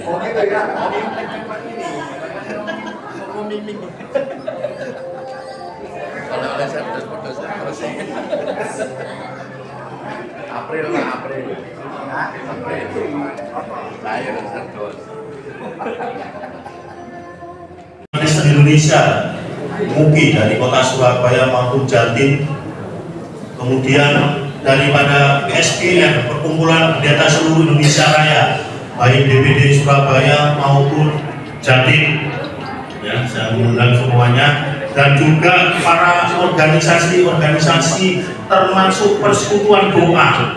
Oh gitu ya. Kalau ada serdos terus April lah, April. Lahir serdos. Kristen Indonesia, MUPI dari kota Surabaya maupun Jatim, kemudian daripada PSPN, Perkumpulan Pendeta Seluruh Indonesia Raya, baik DPD Surabaya maupun Jatim, ya, saya mengundang semuanya, dan juga para organisasi-organisasi termasuk persekutuan doa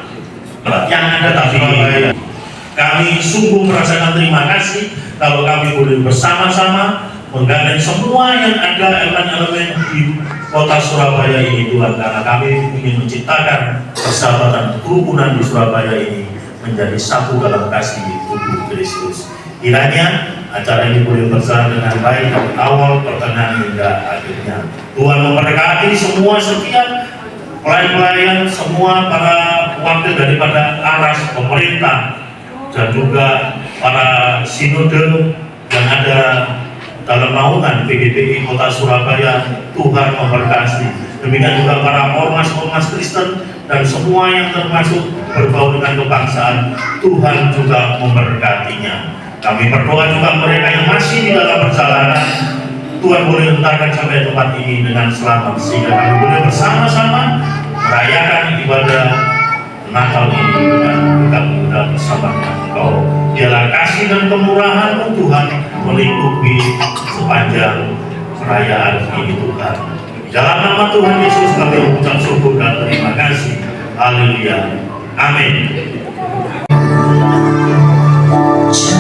yang ada di Surabaya. Kami sungguh merasakan terima kasih kalau kami boleh bersama-sama menggandeng semua yang ada elemen-elemen di kota Surabaya ini, Tuhan, karena kami ingin menciptakan persahabatan kerukunan di Surabaya ini menjadi satu dalam kasih tubuh Kristus. Kiranya acara ini boleh berjalan dengan baik dari awal, pertengahan hingga akhirnya. Tuhan memberkati semua setiap pelayan-pelayan, semua para wakil daripada aras pemerintah dan juga para sinode yang ada dalam naungan PGPI Kota Surabaya. Tuhan memberkati. Demikian juga para ormas-ormas Kristen dan semua yang termasuk berbau dengan kebangsaan, Tuhan juga memberkatinya. Kami berdoa juga mereka yang masih di dalam perjalanan, Tuhan boleh entarkan sampai tempat ini dengan selamat, sehingga kami boleh bersama-sama merayakan ibadah Natal ini dengan kita bersama Engkau. Biarlah kasih dan kemurahan-Mu Tuhan melingkupi sepanjang perayaan ini, Tuhan. Di dalam nama Tuhan Yesus kami mengucap syukur dan terima kasih. Haleluya. Amin. Ooh.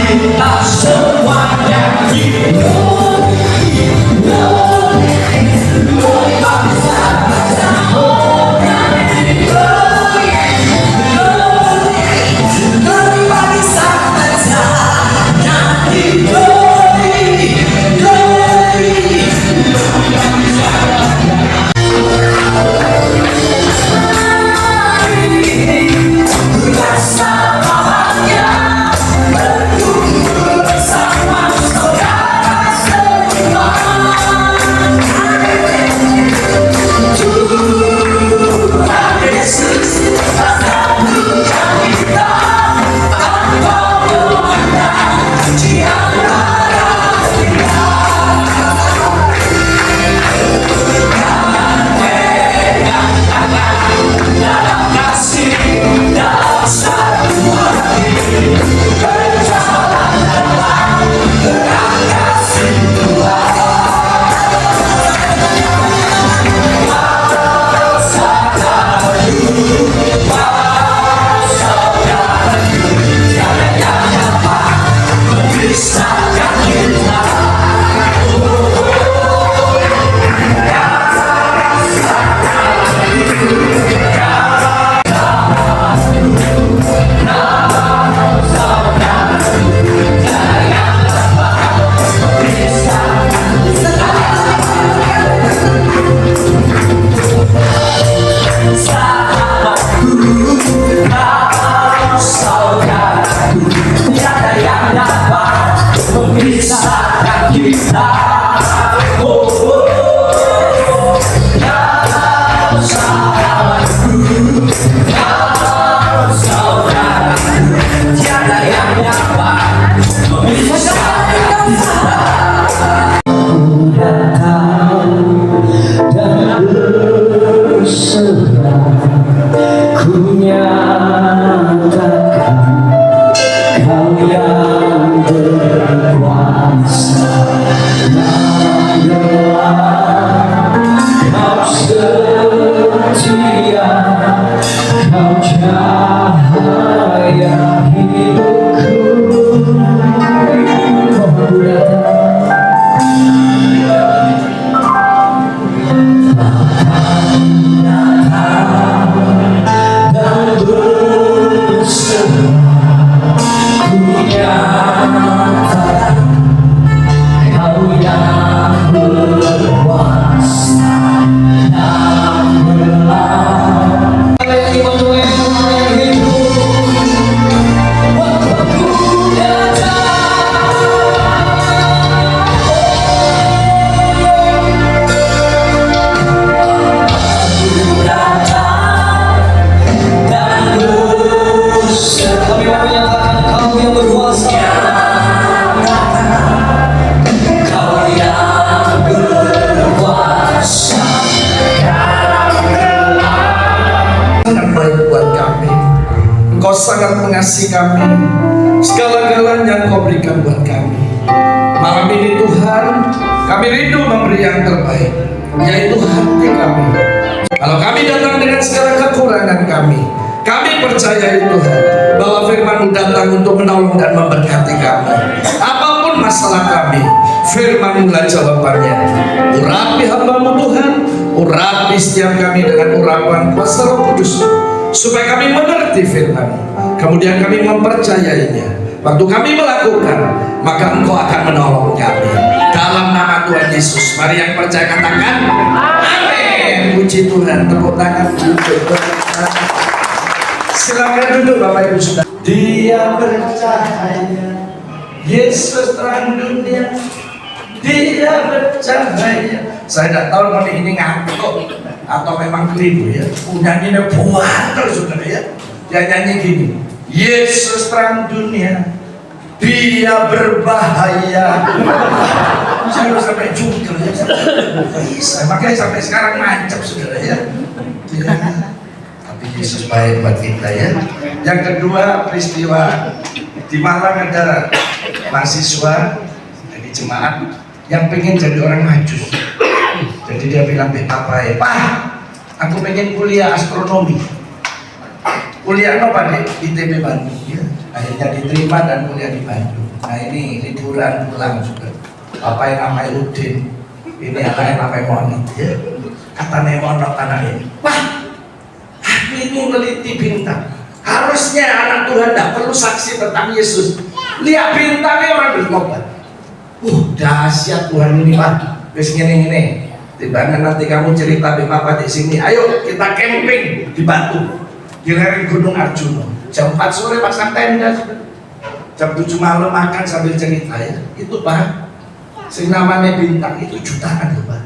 kita semuanya memisahkan kita. Sahabatku, saudaraku, tiada yang dapat memisahkan kita. Ku datang dan berserah, ku nyatakan Kau yang berkuasa, Kau setia, Kau cahaya hidupku. Kau datang dan berserah, Kau yang berkuasa dan berlaku. Immanuel hidup, waktu datang. Aku datang dan berserah. Kami mau menyatakan Kau yang berkuasa. Engkau sangat mengasihi kami, segala-galanya Engkau berikan buat kami. Malam ini Tuhan, kami rindu memberi yang terbaik, yaitu hati kami. Kalau kami datang dengan segala kekurangan kami percaya Tuhan bahwa firman-Mu datang untuk menolong dan memberkati kami. Apapun masalah kami, firman-Mu lah jawabannya. Urapi hamba-Mu Tuhan, urapi setiap kami dengan urapan kuasa Roh Kudus, supaya kami mengerti firman, kemudian kami mempercayainya. Waktu kami melakukan, maka Engkau akan menolong kami. Dalam nama Tuhan Yesus, mari yang percaya katakan amin. Puji Tuhan, tepuk tangan untuk Tuhan. Silakan duduk Bapak Ibu Saudara. Dia bercahaya, Yesus terang dunia. Dia bercahaya. Saya tidak tahu kalau ini ngantuk atau memang keliru ya. Nyanyinya buat terus Saudara ya. Dia nyanyi gini, Yesus terang dunia, Dia berbahaya. Saya harus sampai jungkir ya. Bisa, makanya sampai sekarang mancap Saudara ya. Tapi Yesus baik buat kita ya. Yang kedua, peristiwa di Malang ada mahasiswa dari jemaat yang pengen jadi orang maju. Jadi dia bilang, Pak, aku pengen kuliah astronomi. Kuliah apa di ITB Bandung ya. akhirnya diterima dan kuliah di Bandung. Nah ini liburan pulang juga. Bapak yang namanya Udin, ini anak yang namanya Monot ya. Katanya Monot anaknya, wah aku ini meliti bintang. Harusnya anak Tuhan tidak perlu saksi tentang Yesus. Lihat bintangnya orang bertobat. Dahsyat Tuhan ini Pak. Wis ngene-ngene. Tiba-tiba nanti kamu cerita di Bapak di sini. Ayo kita camping di Batu, di lereng Gunung Arjuna. Jam 4 sore pasang tenda. Jam 7 malam makan sambil cerita ya. Itu Pak. Sing namanya bintang itu jutaan loh Pak.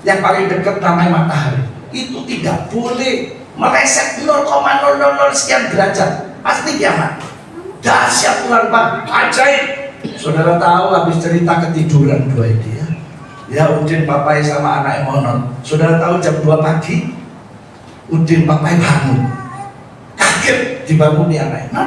Yang paling dekat namanya matahari. Itu tidak boleh meleset 0,000 sekian derajat, pasti kiamat. Dahsyat Tuhan Pak, ajaib. Saudara tahu habis cerita ketiduran dua ini ya. Ya Udin papai sama anak Monot. Saudara tahu jam 2 pagi Udin papai bangun. Kaget dibanguni anak. Nah,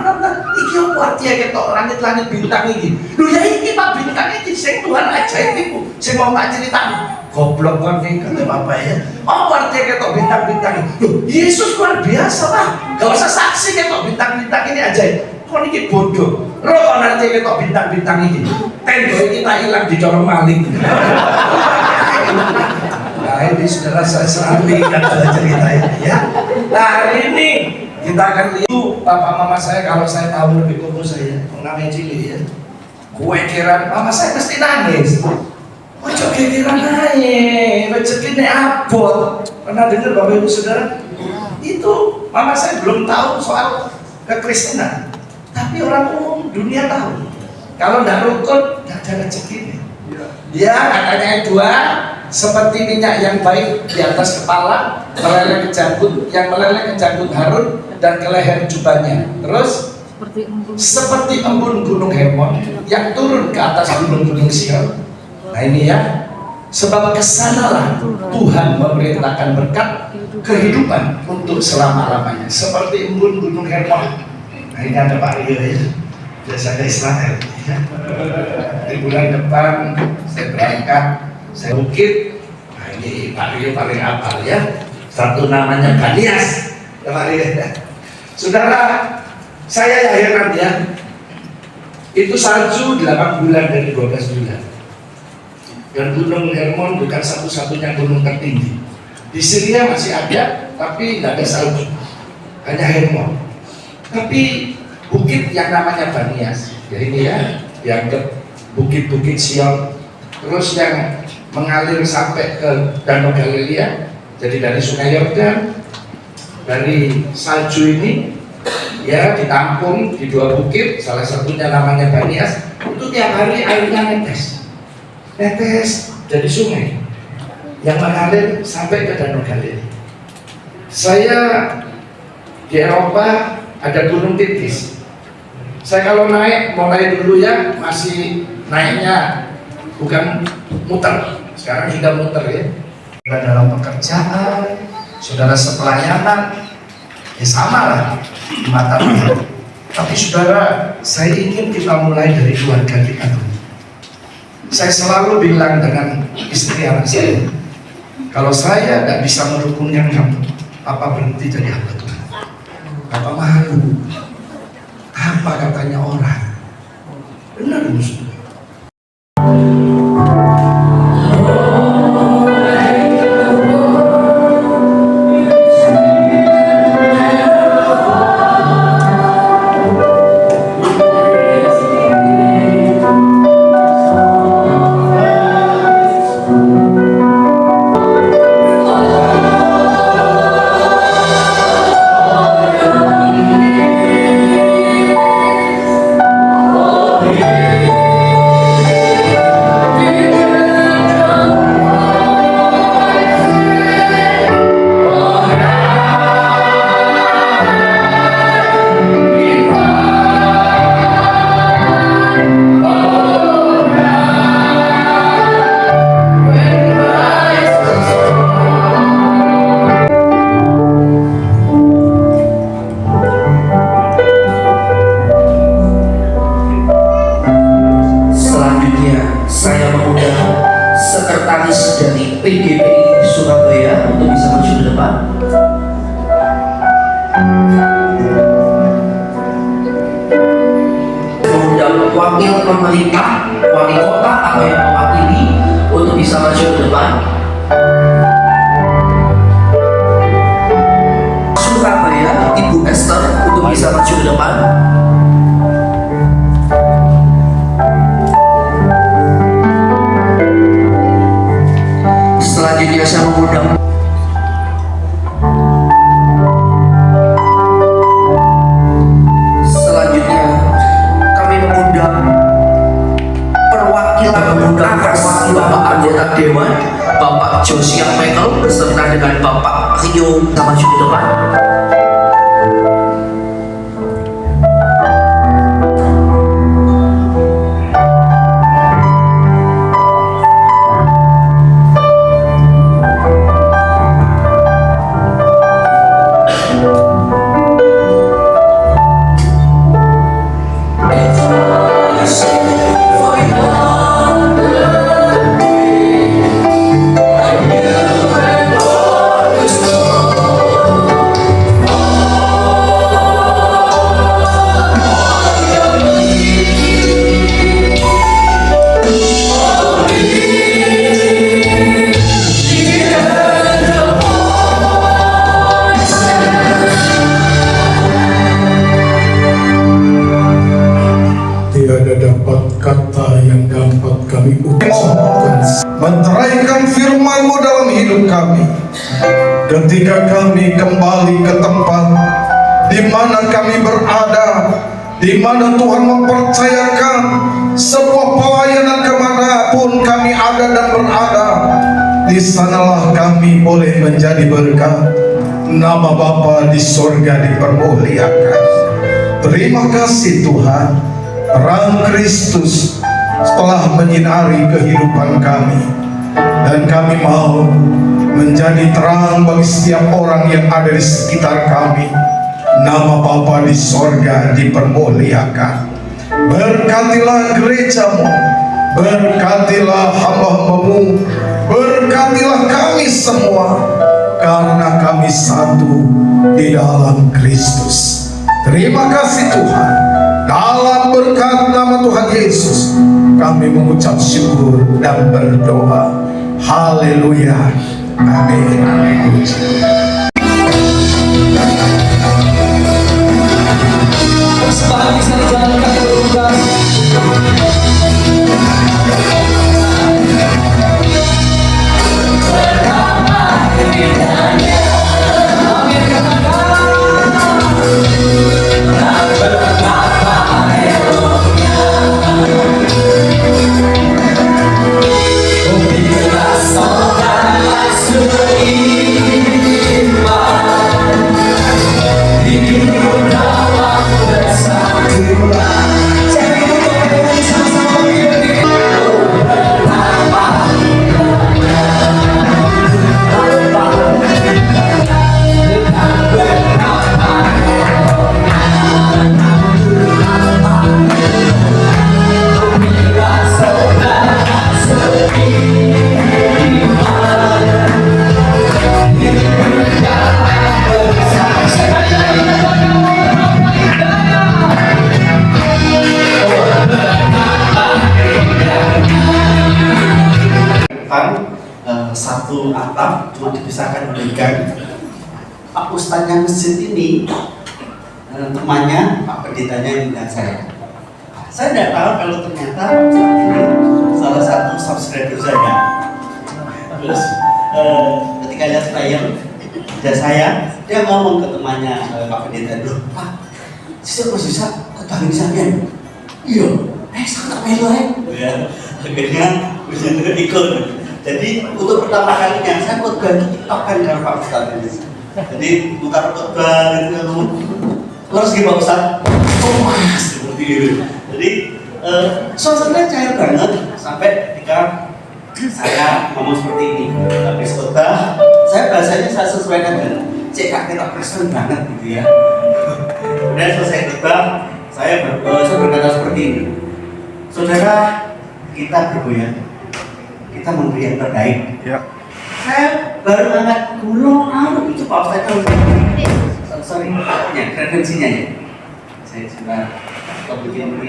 iki opo artinya ketok langit-langit bintang iki. Lho ya iki Pak bintang iki sing Tuhan ajaib iku. Sing mau tak critani. Goblok kan nih kata bapak ya. Oh artinya ketok bintang-bintang. Loh Yesus luar biasa Pak. Gak usah saksi ketok bintang-bintang ini ajaib. Kok ini bodoh. Roh artinya ketok bintang-bintang ini. Tendo ini tak hilang di corong maling. Nah ini saudara saya selalu ingat cerita ya. Nah hari ini kita akan lihat bapak mama saya kalau saya tahu lebih kumpul saya namanya Cili ya. Kue kira mama saya pasti nangis. Ojo kekiran aja, rezekinya abot. Pernah dengar Bapak Ibu Saudara? Itu mama saya belum tahu soal kekristenan, tapi orang umum dunia tahu. Kalau tidak rukun, tidak ada rezekinya. Ya katanya dua, seperti minyak yang baik di atas kepala, meleleh ke janggut, yang meleleh ke janggut Harun dan ke leher jubahnya. Terus seperti embun gunung Hermon yang turun ke atas gunung-gunung Sion. Nah ini ya, sebab kesanalah Tuhan memerintahkan berkat kehidupan untuk selama-lamanya. Seperti embun gunung Hermon. Nah ini ada Pak Rio ya, biasanya Israel ya. Di bulan depan saya berangkat, saya bukit. Nah ini Pak Rio paling apal ya. Satu namanya Banias ya Pak Rio ya. Saudara, saya heran ya. Itu salju 8 bulan dari 12 bulan. Dan gunung Hermon bukan satu-satunya gunung tertinggi. Di Syria masih ada, tapi tidak ada salju, hanya Hermon. Tapi bukit yang namanya Banias, ya ini ya, dianggap bukit-bukit Sion. Terus yang mengalir sampai ke Danau Galilea, jadi dari Sungai Yordan, dari salju ini, ya ditampung di 2 bukit, salah satunya namanya Banias. Itu tiap hari airnya netes dari sungai yang mengalir sampai ke Danau Galilea. Saya di Eropa ada gunung Titis. Saya kalau naik, mulai dulu ya masih naiknya bukan muter, sekarang sudah muter ya. Dalam pekerjaan, saudara sepelayanan, ya sama lah di mata Tuhan. Tapi saudara, saya ingin kita mulai dari keluarga kita dulu. Saya selalu bilang dengan istri anak saya, kalau saya tidak bisa merukunkan kamu, apa berhenti jadi hamba Tuhan? Apa malu? Apa katanya orang? Benar musuh. meminta wali kota atau yang mewakili untuk bisa maju ke depan. Surabaya, Ibu Esther untuk bisa maju ke depan. Selanjutnya saya mengundang Bapak anggota Dewan, Bapak Josiah Michael beserta dengan Bapak Rio maju ke depan. Kata yang dapat kami ucapkan menteraikan firman-Mu dalam hidup kami ketika kami kembali ke tempat di mana kami berada, di mana Tuhan mempercayakan sebuah pelayanan kemanapun kami ada dan berada. Di sanalah kami boleh menjadi berkat. Nama Bapa di sorga dipermuliakan. Terima kasih Tuhan. Terang Kristus telah menyinari kehidupan kami, dan kami mau menjadi terang bagi setiap orang yang ada di sekitar kami. Nama Bapa di sorga dipermuliakan. Berkatilah gereja-Mu, berkatilah hamba-hamba-Mu, berkatilah kami semua, karena kami satu di dalam Kristus. Terima kasih Tuhan. Dalam berkat nama Tuhan Yesus kami mengucap syukur dan berdoa. Haleluya. Amin. Satu atap cuma dipisahkan oleh gang. Pak Ustadznya masjid ini temannya Pak Pendetanya yang bilang saya tidak tahu kalau ternyata Pak Ustadz ini salah satu subscriber saya. Terus ketika lihat flyer saya, dia ngomong ke temannya Pak Pendeta, loh Pak, bisa ketahui sampean? Iya, saya tak melu ya. Akhirnya bisa ikut. Jadi untuk pertama kalinya saya khotbah itu tiktokan dengan Pak Ustadz ini. Jadi putar khotbah gitu, terus gimana Pak Ustadz? Oh mas, seperti itu. Jadi suasananya cair banget sampai ketika saya ngomong seperti ini. Habis khotbah, saya bahasanya saya sesuaikan dengan cek kita Kristen banget gitu ya. Kemudian selesai khotbah, saya berkata seperti ini. Saudara, kita bergoyang, kita memberi yang terbaik. Ya. Saya baru angkat gulung itu Pak Ustadz sorry, ya, referensinya ya. Saya sudah bikin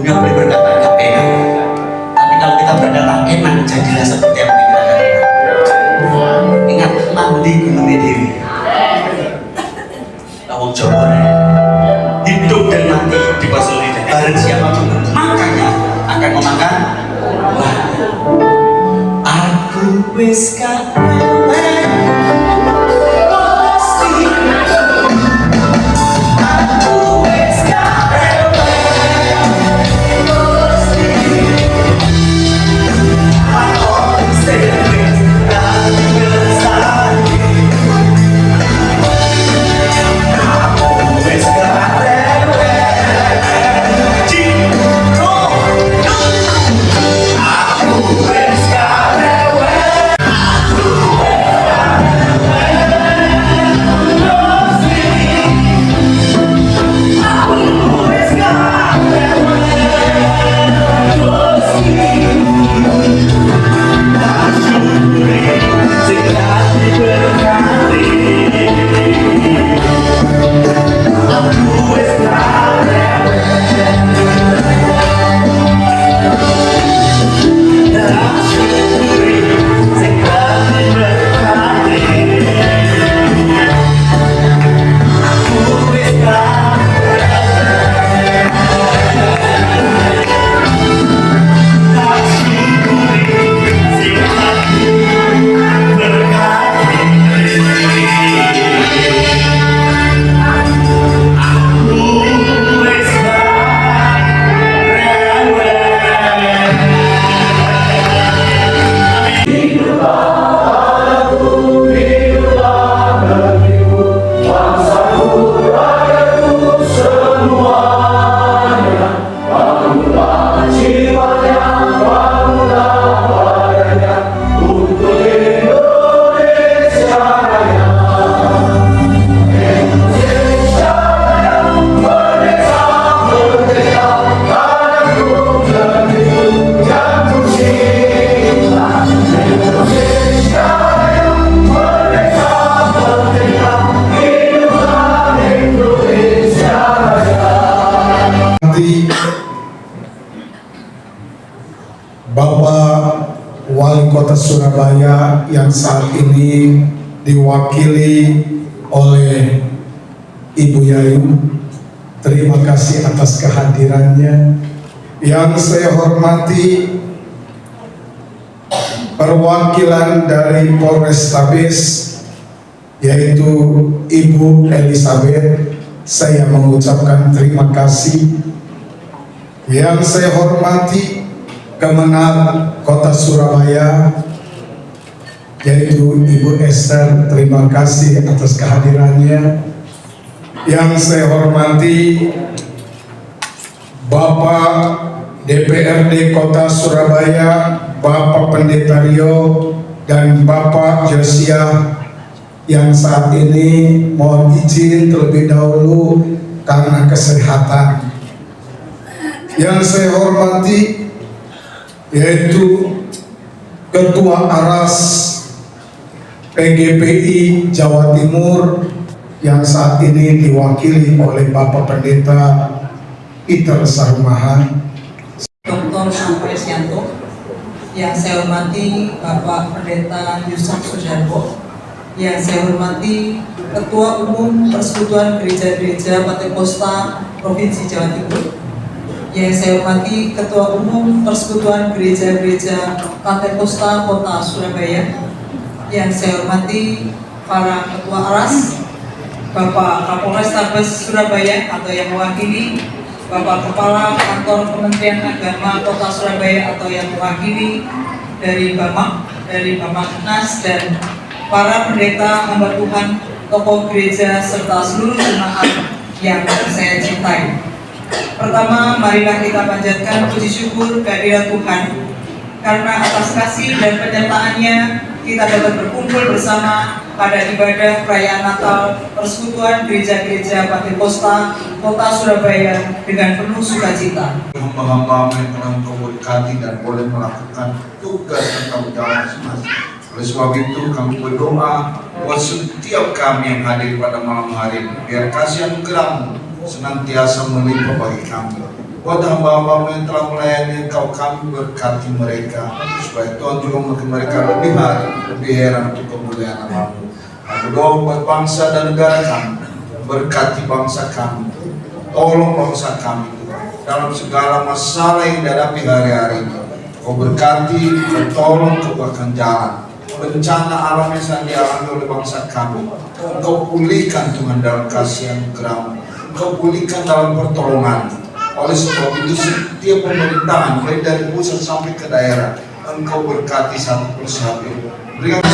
Dunia boleh berkata gak enak, tapi kalau kita berkata enak, jadilah seperti yang kita katakan. Ingat, mandi gunung Dewi. Tawang Jawa, hidup dan mati di pasal ini. Barang siapa pun makanya akan memakan. Wah, aku wis Bapak Wali Kota Surabaya yang saat ini diwakili oleh Ibu Yayu, terima kasih atas kehadirannya. Yang saya hormati perwakilan dari Polrestabes yaitu Ibu Elizabeth, saya mengucapkan terima kasih. Yang saya hormati Kemenag Kota Surabaya yaitu Ibu Esther, terima kasih atas kehadirannya. Yang saya hormati Bapak DPRD Kota Surabaya, Bapak Pendeta Rio dan Bapak Josia yang saat ini mohon izin terlebih dahulu karena kesehatan. Yang saya hormati yaitu Ketua Aras PGPI Jawa Timur yang saat ini diwakili oleh Bapak Pendeta Peter Sarumahan. Dr. Sampresianto, yang saya hormati Bapak Pendeta Yusuf Sudarbo, yang saya hormati Ketua Umum Persekutuan Gereja-Gereja Pantekosta Provinsi Jawa Timur, yang saya hormati Ketua Umum Persekutuan Gereja-Gereja Pantekosta Kota Surabaya, yang saya hormati para Ketua Aras, Bapak Kapolrestabes Surabaya atau yang mewakili, Bapak Kepala Kantor Kementerian Agama Kota Surabaya atau yang mewakili dari Bapak Nas, dan para pendeta, hamba Tuhan, tokoh gereja serta seluruh jemaat yang saya cintai. Pertama, marilah kita panjatkan puji syukur kehadirat Tuhan karena atas kasih dan penyertaannya kita dapat berkumpul bersama pada ibadah perayaan Natal Persekutuan Gereja-Gereja Pantekosta Kota Surabaya dengan penuh sukacita. Hamba-hamba yang Kau berkati dan boleh melakukan tugas dan tanggung jawab masing-masing. Oleh sebab itu kami berdoa buat setiap kami yang hadir pada malam hari ini, biar kasih anugerah-Mu senantiasa melimpah bagi kami. Buat hamba-hamba yang telah melayani Engkau, kami berkati mereka, supaya Tuhan juga makin mereka lebih hari, lebih heran untuk kemuliaan nama-Mu. Aku doa buat bangsa dan negara kami, berkati bangsa kami, tolong bangsa kami dalam segala masalah yang dihadapi hari-hari ini. Kau berkati, kau tolong, kau bahkan jalan bencana alam yang sedang dialami oleh bangsa kami. Kau pulihkan Tuhan dalam kasih anugerah-Mu, Kau pulihkan dalam pertolongan. Oleh sebab itu setiap pemerintahan, baik dari pusat sampai ke daerah, Engkau berkati satu persatu. Berikan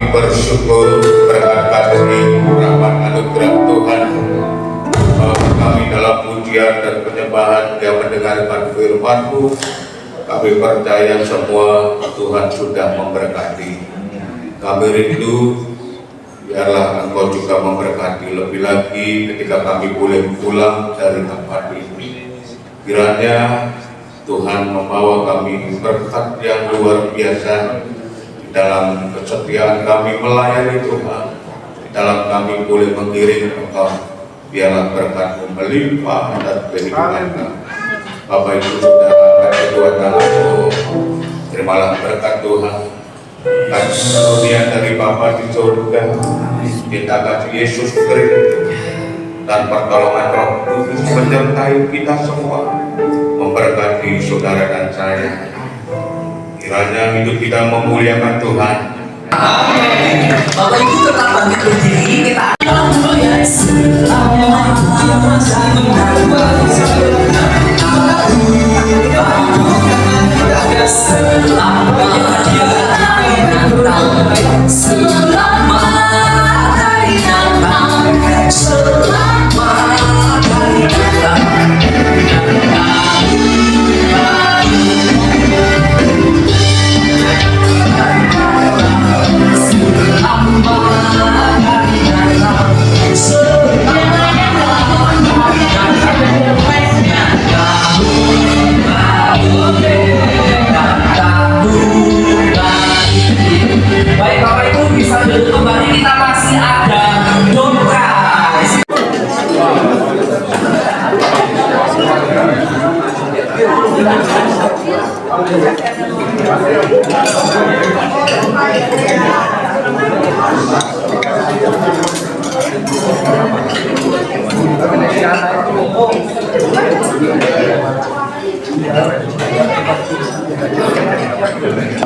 bersyukur berkat kasih rahmat anugerah Tuhan bahwa kami dalam pujian dan penyembahan yang mendengarkan firman-Mu. Kami percaya semua Tuhan sudah memberkati. Kami rindu biarlah Engkau juga memberkati lebih lagi ketika kami boleh pulang dari tempat ini. Kiranya Tuhan membawa kami berkat yang luar biasa dalam kesetiaan kami melayani Tuhan, dalam kami boleh mengiring Engkau. Biarlah berkat-Mu melimpah dan kehidupan kami. Bapak Ibu sudah angkat kedua tangan-Mu, terimalah berkat Tuhan. Kasih karunia dari Bapa di surga, kita kasih Yesus Kristus dan pertolongan Roh Kudus menyertai kita semua, memberkati saudara dan saya. Kiranya hidup kita memuliakan Tuhan. Amin. Bapak Ibu tetap bangkit berdiri, kita baik Bapak Ibu bisa duduk kembali, kita masih ada doa.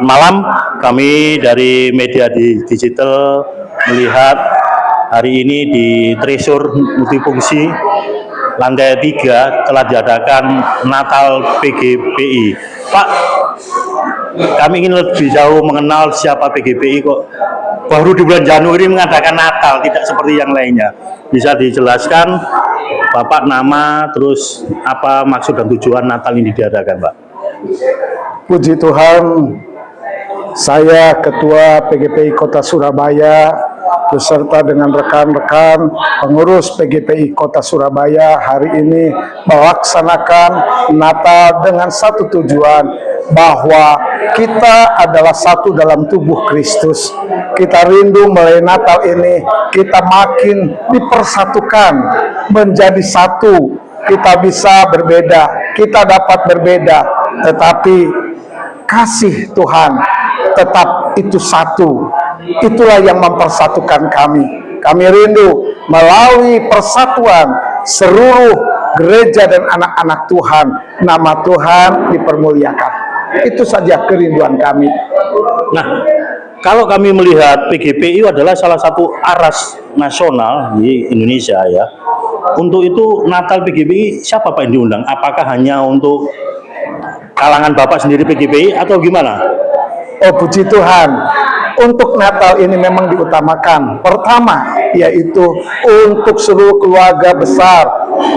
Malam kami dari media digital melihat hari ini di Tresor Multifungsi lantai 3 telah diadakan Natal PGPI. Pak, kami ingin lebih jauh mengenal siapa PGPI kok baru di bulan Januari mengadakan Natal, tidak seperti yang lainnya. Bisa dijelaskan Bapak nama, terus apa maksud dan tujuan Natal ini diadakan, Pak? Puji Tuhan, saya Ketua PGPI Kota Surabaya beserta dengan rekan-rekan pengurus PGPI Kota Surabaya hari ini melaksanakan Natal dengan satu tujuan, bahwa kita adalah satu dalam tubuh Kristus. Kita rindu melalui Natal ini kita makin dipersatukan menjadi satu. Kita bisa berbeda, kita dapat berbeda, tetapi kasih Tuhan tetap itu satu. Itulah yang mempersatukan kami. Kami rindu melalui persatuan seluruh gereja dan anak-anak Tuhan, nama Tuhan dipermuliakan. Itu saja kerinduan kami. Nah, kalau kami melihat PGPI adalah salah satu aras nasional di Indonesia ya. Untuk itu Natal PGPI siapa Pak yang diundang? Apakah hanya untuk kalangan Bapak sendiri PGPI atau gimana? Oh puji Tuhan, untuk Natal ini memang diutamakan. Pertama, yaitu untuk seluruh keluarga besar,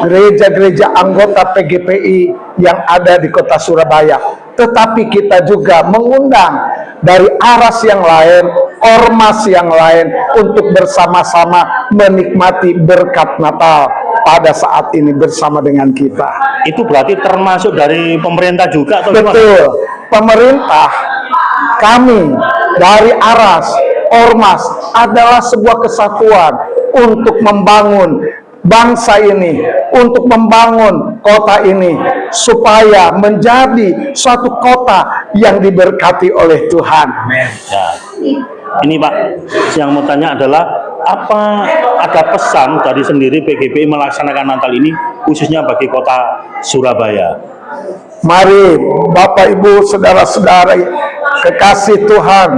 gereja-gereja anggota PGPI yang ada di kota Surabaya. Tetapi kita juga mengundang dari aras yang lain, ormas yang lain untuk bersama-sama menikmati berkat Natal pada saat ini bersama dengan kita. Itu berarti termasuk dari pemerintah juga atau gimana? Betul, pemerintah, kami dari aras, ormas adalah sebuah kesatuan untuk membangun bangsa ini, untuk membangun kota ini supaya menjadi suatu kota yang diberkati oleh Tuhan. Ya. Ini Pak, yang mau tanya adalah apa ada pesan dari sendiri PGPI melaksanakan Natal ini khususnya bagi kota Surabaya? Mari Bapak Ibu saudara-saudara kekasih Tuhan,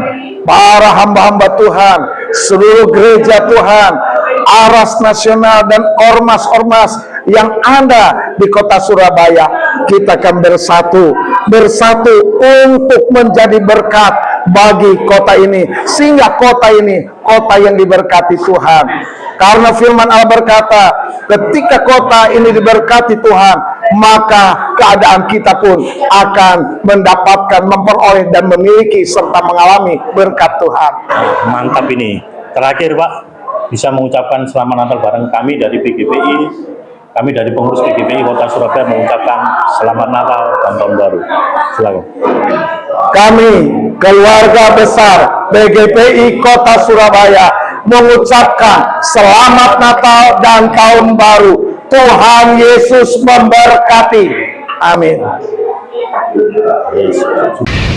para hamba-hamba Tuhan, seluruh gereja Tuhan, aras nasional dan ormas-ormas yang ada di kota Surabaya, kita akan bersatu untuk menjadi berkat bagi kota ini, sehingga kota ini kota yang diberkati Tuhan. Karena firman Allah berkata, ketika kota ini diberkati Tuhan, maka keadaan kita pun akan mendapatkan, memperoleh dan memiliki serta mengalami berkat Tuhan. Mantap ini. Terakhir Pak, bisa mengucapkan selamat Natal bareng kami dari PGPI. Kami dari pengurus PGPI Kota Surabaya mengucapkan selamat Natal dan Tahun Baru. Silakan. Kami keluarga besar PGPI Kota Surabaya mengucapkan selamat Natal dan Tahun Baru. Tuhan Yesus memberkati. Amin. Yes.